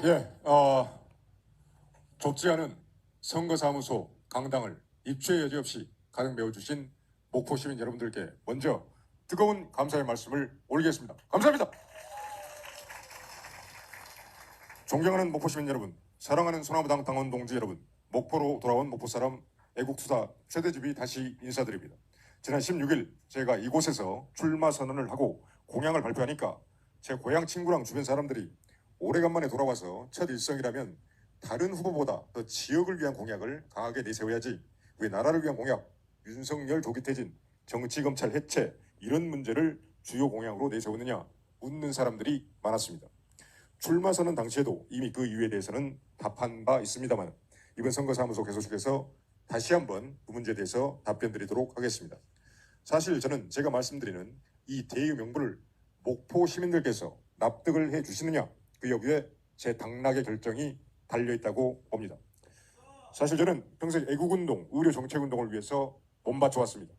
예, 좁지 않은 선거사무소 강당을 입추의 여지 없이 가득 메워주신 목포 시민 여러분들께 먼저 뜨거운 감사의 말씀을 올리겠습니다. 감사합니다. 존경하는 목포 시민 여러분, 사랑하는 소나무당 당원 동지 여러분, 목포로 돌아온 목포 사람 애국투사 최대집이 다시 인사드립니다. 지난 16일 제가 이곳에서 출마 선언을 하고 공약을 발표하니까 제 고향 친구랑 주변 사람들이 오래간만에 돌아와서 첫 일성이라면 다른 후보보다 더 지역을 위한 공약을 강하게 내세워야지 왜 나라를 위한 공약, 윤석열 조기 퇴진, 정치검찰 해체 이런 문제를 주요 공약으로 내세우느냐 묻는 사람들이 많았습니다. 출마 선언 당시에도 이미 그 이유에 대해서는 답한 바 있습니다만 이번 선거사무소 개소식에서 다시 한번 그 문제에 대해서 답변 드리도록 하겠습니다. 사실 저는 제가 말씀드리는 이 대의 명분을 목포 시민들께서 납득을 해주시느냐 그 여부에 제 당락의 결정이 달려있다고 봅니다. 사실 저는 평생 애국운동, 의료정책운동을 위해서 몸바쳐왔습니다.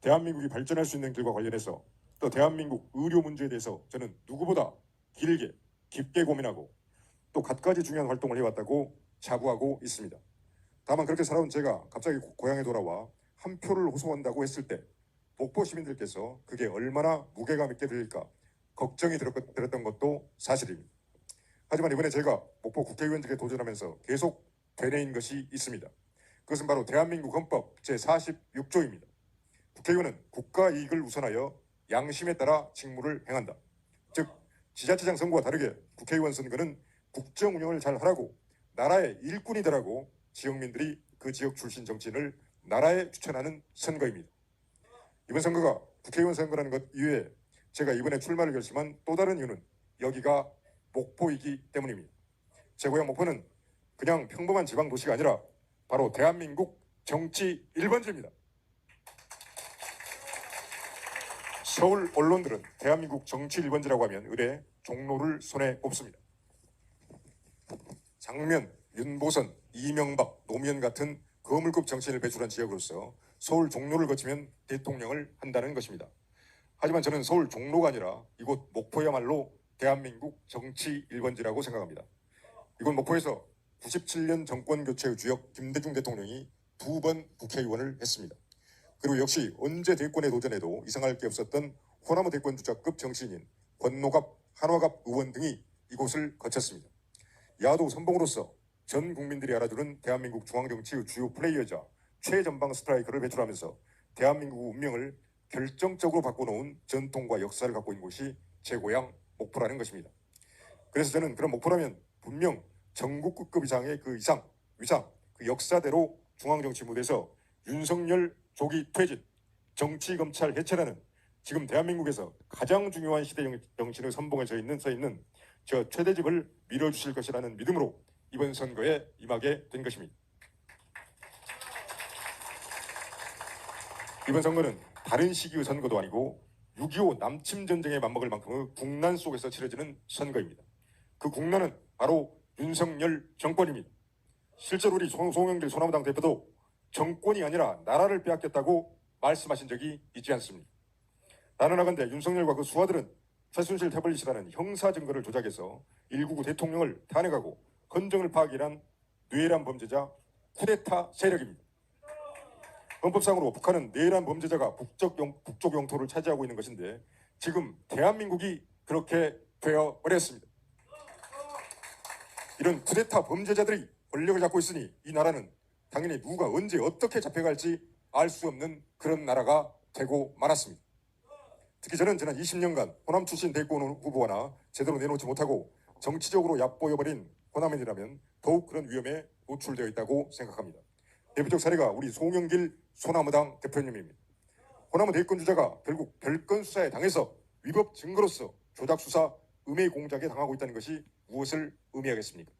대한민국이 발전할 수 있는 길과 관련해서 또 대한민국 의료 문제에 대해서 저는 누구보다 길게 깊게 고민하고 또 갖가지 중요한 활동을 해왔다고 자부하고 있습니다. 다만 그렇게 살아온 제가 갑자기 고향에 돌아와 한 표를 호송한다고 했을 때 목포 시민들께서 그게 얼마나 무게감 있게 들릴까 걱정이 들었던 것도 사실입니다. 하지만 이번에 제가 목포 국회의원직에 도전하면서 계속 되뇌인 것이 있습니다. 그것은 바로 대한민국 헌법 제46조입니다. 국회의원은 국가 이익을 우선하여 양심에 따라 직무를 행한다. 즉 지자체장 선거와 다르게 국회의원 선거는 국정 운영을 잘 하라고 나라의 일꾼이 되라고 지역민들이 그 지역 출신 정치인을 나라에 추천하는 선거입니다. 이번 선거가 국회의원 선거라는 것 이외에 제가 이번에 출마를 결심한 또 다른 이유는 여기가 목포이기 때문입니다. 제 고향 목포는 그냥 평범한 지방 도시가 아니라 바로 대한민국 정치 1번지입니다. 서울 언론들은 대한민국 정치 1번지라고 하면 의례 종로를 손에 꼽습니다. 장면, 윤보선, 이명박, 노무현 같은 거물급 정치인을 배출한 지역으로서 서울 종로를 거치면 대통령을 한다는 것입니다. 하지만 저는 서울 종로가 아니라 이곳 목포야말로 대한민국 정치 1번지라고 생각합니다. 이곳 목포에서 97년 정권교체의 주역 김대중 대통령이 2번 국회의원을 했습니다. 그리고 역시 언제 대권에 도전해도 이상할 게 없었던 호남의 대권주자급 정치인인 권노갑, 한화갑 의원 등이 이곳을 거쳤습니다. 야도 선봉으로서 전 국민들이 알아주는 대한민국 중앙정치의 주요 플레이어자 최전방 스트라이커를 배출하면서 대한민국 운명을 결정적으로 바꿔놓은 전통과 역사를 갖고 있는 곳이 제 고향 목포라는 것입니다. 그래서 저는 그런 목포라면 분명 전국급 이상의 그 이상, 위상, 그 역사대로 중앙정치 무대에서 윤석열 조기 퇴진, 정치검찰 해체라는 지금 대한민국에서 가장 중요한 시대 정신의 선봉에 서 있는 저 최대집을 밀어주실 것이라는 믿음으로 이번 선거에 임하게 된 것입니다. 이번 선거는 다른 시기의 선거도 아니고 6.25 남침전쟁에 맞먹을 만큼의 국난 속에서 치러지는 선거입니다. 그 국난은 바로 윤석열 정권입니다. 실제로 우리 송영길 소나무당 대표도 정권이 아니라 나라를 빼앗겼다고 말씀하신 적이 있지 않습니까? 나는하건대 윤석열과 그 수하들은 최순실 태블릿이라는 형사 증거를 조작해서 199 대통령을 탄핵하고 헌정을 파악이란 뇌란 범죄자 쿠데타 세력입니다. 헌법상으로 북한은 내란 범죄자가 북쪽 영토를 차지하고 있는 것인데 지금 대한민국이 그렇게 되어버렸습니다. 이런 쿠데타 범죄자들이 권력을 잡고 있으니 이 나라는 당연히 누가 언제 어떻게 잡혀갈지 알 수 없는 그런 나라가 되고 말았습니다. 특히 저는 지난 20년간 호남 출신 대권 후보 하나 제대로 내놓지 못하고 정치적으로 얕보여버린 호남인이라면 더욱 그런 위험에 노출되어 있다고 생각합니다. 대표적 사례가 우리 송영길 소나무당 대표님입니다. 호남의 대권 주자가 결국 별건 수사에 당해서 위법 증거로서 조작 수사, 음해 공작에 당하고 있다는 것이 무엇을 의미하겠습니까?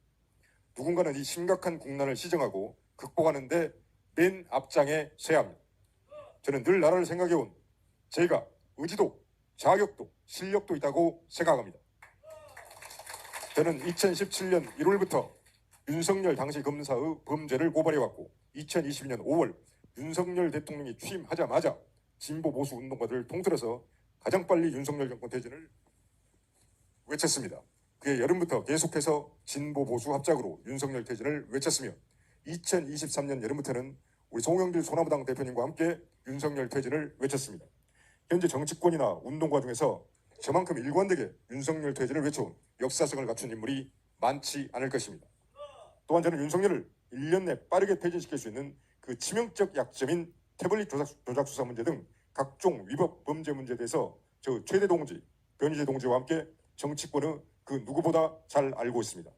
누군가는 이 심각한 국난을 시정하고 극복하는 데 맨 앞장에 서야 합니다. 저는 늘 나라를 생각해온 제가 의지도, 자격도, 실력도 있다고 생각합니다. 저는 2017년 1월부터 윤석열 당시 검사의 범죄를 고발해왔고 2022년 5월 윤석열 대통령이 취임하자마자 진보 보수 운동가들을 통틀어서 가장 빨리 윤석열 정권 퇴진을 외쳤습니다. 그해 여름부터 계속해서 진보 보수 합작으로 윤석열 퇴진을 외쳤으며 2023년 여름부터는 우리 송영길 소나무당 대표님과 함께 윤석열 퇴진을 외쳤습니다. 현재 정치권이나 운동가 중에서 저만큼 일관되게 윤석열 퇴진을 외쳐온 역사성을 갖춘 인물이 많지 않을 것입니다. 또한 저는 윤석열을 1년 내 빠르게 퇴진시킬 수 있는 그 치명적 약점인 태블릿 조작 수사 문제 등 각종 위법 범죄 문제에 대해서 저 최대 동지, 변희재 동지와 함께 정치권의 그 누구보다 잘 알고 있습니다.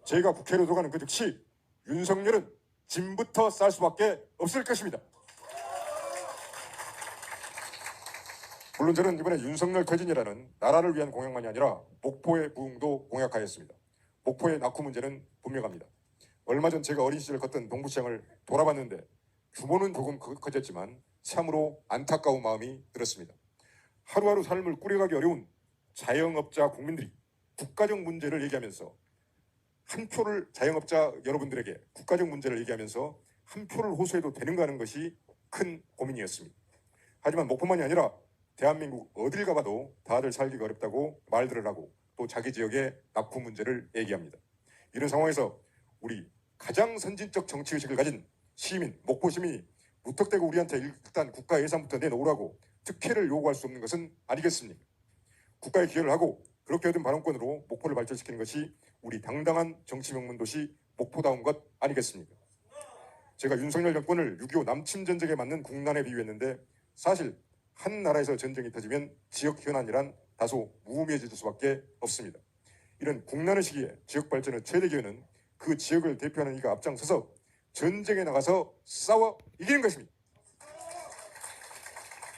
제가 국회로 들어가는 그 즉시 윤석열은 짐부터 쌀 수밖에 없을 것입니다. 물론 저는 이번에 윤석열 퇴진이라는 나라를 위한 공약만이 아니라 목포의 부흥도 공약하였습니다. 목포의 낙후 문제는 분명합니다. 얼마 전 제가 어린 시절 걷던 동부시장을 돌아봤는데 규모는 조금 커졌지만 참으로 안타까운 마음이 들었습니다. 하루하루 삶을 꾸려가기 어려운 자영업자 국민들이 국가적 문제를 얘기하면서 한 표를 자영업자 여러분들에게 국가적 문제를 얘기하면서 한 표를 호소해도 되는가 하는 것이 큰 고민이었습니다. 하지만 목포만이 아니라 대한민국 어딜 가봐도 다들 살기가 어렵다고 말들을 하고 또 자기 지역의 낙후 문제를 얘기합니다. 이런 상황에서 우리 가장 선진적 정치의식을 가진 시민, 목포 시민이 무턱대고 우리한테 일단 국가 예산부터 내놓으라고 특혜를 요구할 수 없는 것은 아니겠습니까? 국가에 기여를 하고 그렇게 얻은 발언권으로 목포를 발전시키는 것이 우리 당당한 정치 명문 도시 목포다운 것 아니겠습니까? 제가 윤석열 정권을 6.25 남침 전쟁에 맞는 국난에 비유했는데 사실 한 나라에서 전쟁이 터지면 지역 현안이란 다소 무의미해질 수밖에 없습니다. 이런 국난의 시기에 지역 발전의 최대 기회는 그 지역을 대표하는 이가 앞장서서 전쟁에 나가서 싸워 이기는 것입니다.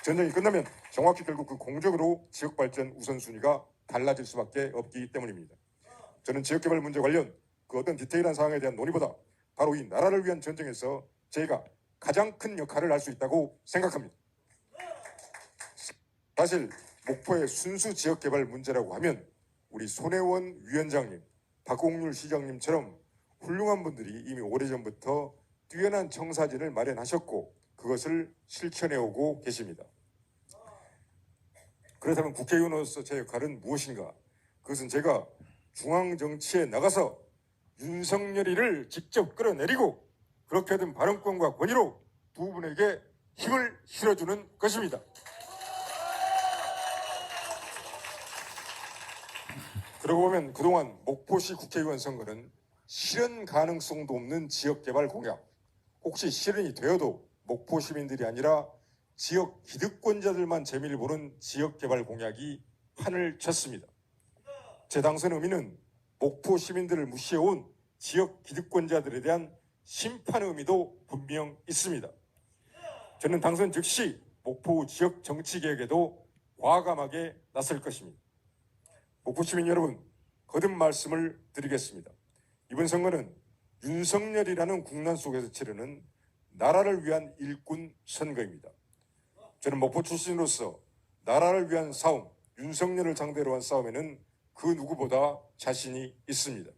전쟁이 끝나면 정확히 결국 그 공적으로 지역 발전 우선순위가 달라질 수밖에 없기 때문입니다. 저는 지역개발 문제 관련 그 어떤 디테일한 사항에 대한 논의보다 바로 이 나라를 위한 전쟁에서 제가 가장 큰 역할을 할 수 있다고 생각합니다. 사실 목포의 순수 지역개발 문제라고 하면 우리 손혜원 위원장님, 박홍률 시장님처럼 훌륭한 분들이 이미 오래전부터 뛰어난 청사진을 마련하셨고 그것을 실천해오고 계십니다. 그렇다면 국회의원으로서 제 역할은 무엇인가? 그것은 제가 중앙정치에 나가서 윤석열이를 직접 끌어내리고 그렇게 된 발언권과 권위로 두 분에게 힘을 실어주는 것입니다. 그러고 보면 그동안 목포시 국회의원 선거는 실현 가능성도 없는 지역개발 공약, 혹시 실현이 되어도 목포 시민들이 아니라 지역 기득권자들만 재미를 보는 지역개발 공약이 판을 쳤습니다. 제 당선 의미는 목포 시민들을 무시해온 지역 기득권자들에 대한 심판 의미도 분명 있습니다. 저는 당선 즉시 목포 지역 정치개혁에도 과감하게 나설 것입니다. 목포 시민 여러분, 거듭 말씀을 드리겠습니다. 이번 선거는 윤석열이라는 국난 속에서 치르는 나라를 위한 일꾼 선거입니다. 저는 목포 출신으로서 나라를 위한 싸움, 윤석열을 상대로 한 싸움에는 그 누구보다 자신이 있습니다.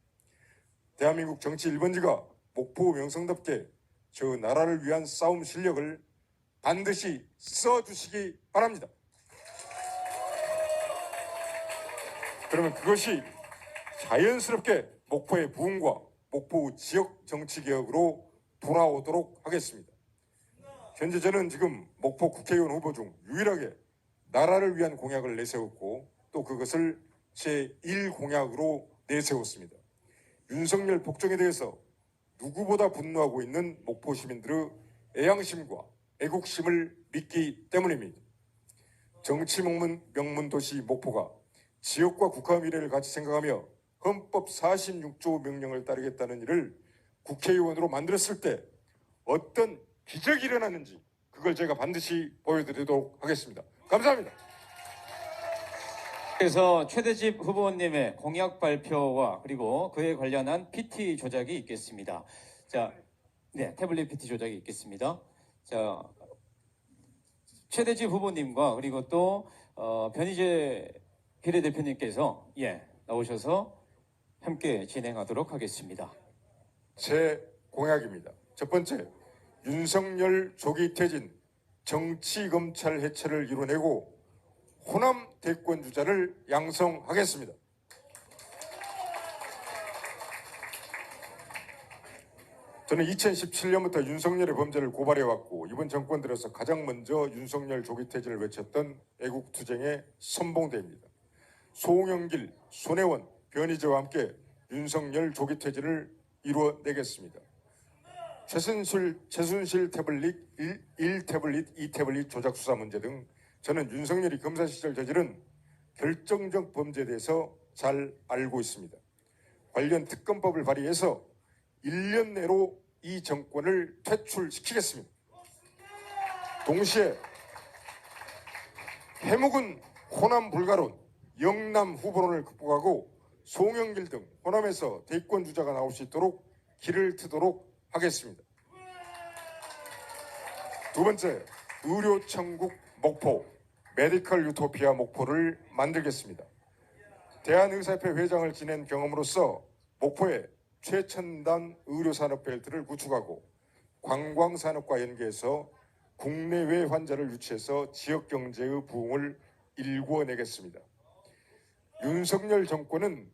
대한민국 정치 1번지가 목포 명성답게 저 나라를 위한 싸움 실력을 반드시 써주시기 바랍니다. 그러면 그것이 자연스럽게 목포의 부흥과 목포 지역 정치개혁으로 돌아오도록 하겠습니다. 현재 저는 지금 목포 국회의원 후보 중 유일하게 나라를 위한 공약을 내세웠고 또 그것을 제1공약으로 내세웠습니다. 윤석열 복종에 대해서 누구보다 분노하고 있는 목포 시민들의 애양심과 애국심을 믿기 때문입니다. 정치 명문 도시 목포가 지역과 국가 미래를 같이 생각하며 헌법 46조 명령을 따르겠다는 일을 국회의원으로 만들었을 때 어떤 기적이 일어났는지 그걸 제가 반드시 보여드리도록 하겠습니다. 감사합니다. 그래서 최대집 후보님의 공약 발표와 그리고 그에 관련한 PT 조작이 있겠습니다. 자, 네, 태블릿 PT 조작이 있겠습니다. 자, 최대집 후보님과 그리고 또 변희재 비례대표님께서 나오셔서 함께 진행하도록 하겠습니다. 제 공약입니다. 첫 번째, 윤석열 조기 퇴진, 정치검찰 해체를 이뤄내고 호남 대권 주자를 양성하겠습니다. 저는 2017년부터 윤석열의 범죄를 고발해왔고 이번 정권 들어서 가장 먼저 윤석열 조기 퇴진을 외쳤던 애국투쟁의 선봉대입니다. 송영길, 손혜원, 변희재와 함께 윤석열 조기 퇴진을 이루어내겠습니다. 최순실 태블릿 1 태블릿, 2 태블릿 조작 수사 문제 등 저는 윤석열이 검사 시절 저지른 결정적 범죄에 대해서 잘 알고 있습니다. 관련 특검법을 발의해서 1년 내로 이 정권을 퇴출시키겠습니다. 동시에 해묵은 호남 불가론, 영남 후보론을 극복하고 송영길 등 호남에서 대권 주자가 나올 수 있도록 길을 트도록 하겠습니다. 두 번째, 의료천국 목포, 메디컬 유토피아 목포를 만들겠습니다. 대한의사협회 회장을 지낸 경험으로서 목포에 최첨단 의료산업벨트를 구축하고 관광산업과 연계해서 국내외 환자를 유치해서 지역경제의 부흥을 일궈내겠습니다. 윤석열 정권은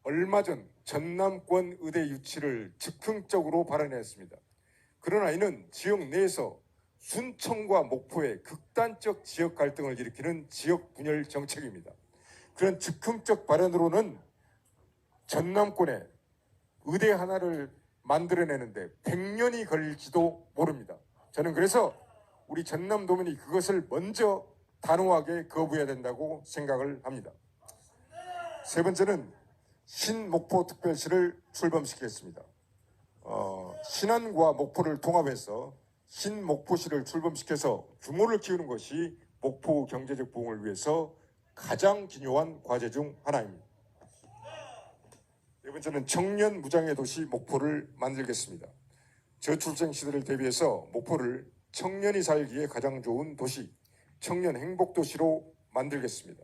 얼마 전 전남권 의대 유치를 즉흥적으로 발언했습니다. 그러나 이는 지역 내에서 순천과 목포의 극단적 지역 갈등을 일으키는 지역 분열 정책입니다. 그런 즉흥적 발언으로는 전남권에 의대 하나를 만들어내는데 100년이 걸릴지도 모릅니다. 저는 그래서 우리 전남도민이 그것을 먼저 단호하게 거부해야 된다고 생각을 합니다. 세 번째는 신목포특별시를 출범시키겠습니다. 신안과 목포를 통합해서 신목포시를 출범시켜서 규모를 키우는 것이 목포 경제적 부흥을 위해서 가장 중요한 과제 중 하나입니다. 네 번째는 청년 무장의 도시 목포를 만들겠습니다. 저출생 시대를 대비해서 목포를 청년이 살기에 가장 좋은 도시, 청년 행복도시로 만들겠습니다.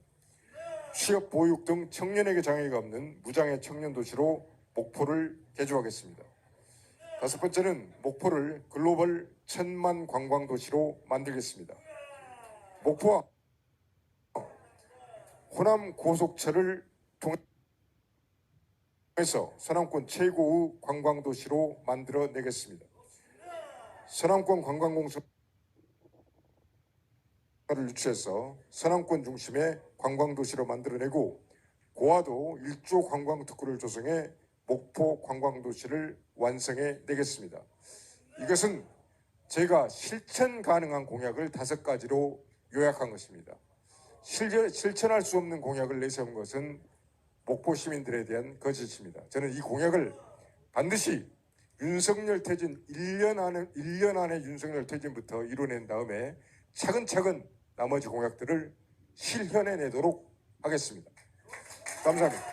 취업, 보육 등 청년에게 장애가 없는 무장애 청년 도시로 목포를 개조하겠습니다. 다섯 번째는 목포를 글로벌 1000만 관광 도시로 만들겠습니다. 목포와 호남 고속철을 통해서 서남권 최고의 관광 도시로 만들어내겠습니다. 서남권 관광공사를 유치해서 서남권 중심의 관광도시로 만들어내고 고화도 1조 관광특구를 조성해 목포 관광도시를 완성해 내겠습니다. 이것은 제가 실천 가능한 공약을 5가지로 요약한 것입니다. 실천할 수 없는 공약을 내세운 것은 목포 시민들에 대한 거짓입니다. 저는 이 공약을 반드시 윤석열 퇴진 1년 안에 윤석열 퇴진부터 이뤄낸 다음에 차근차근 나머지 공약들을 실현해내도록 하겠습니다. 감사합니다.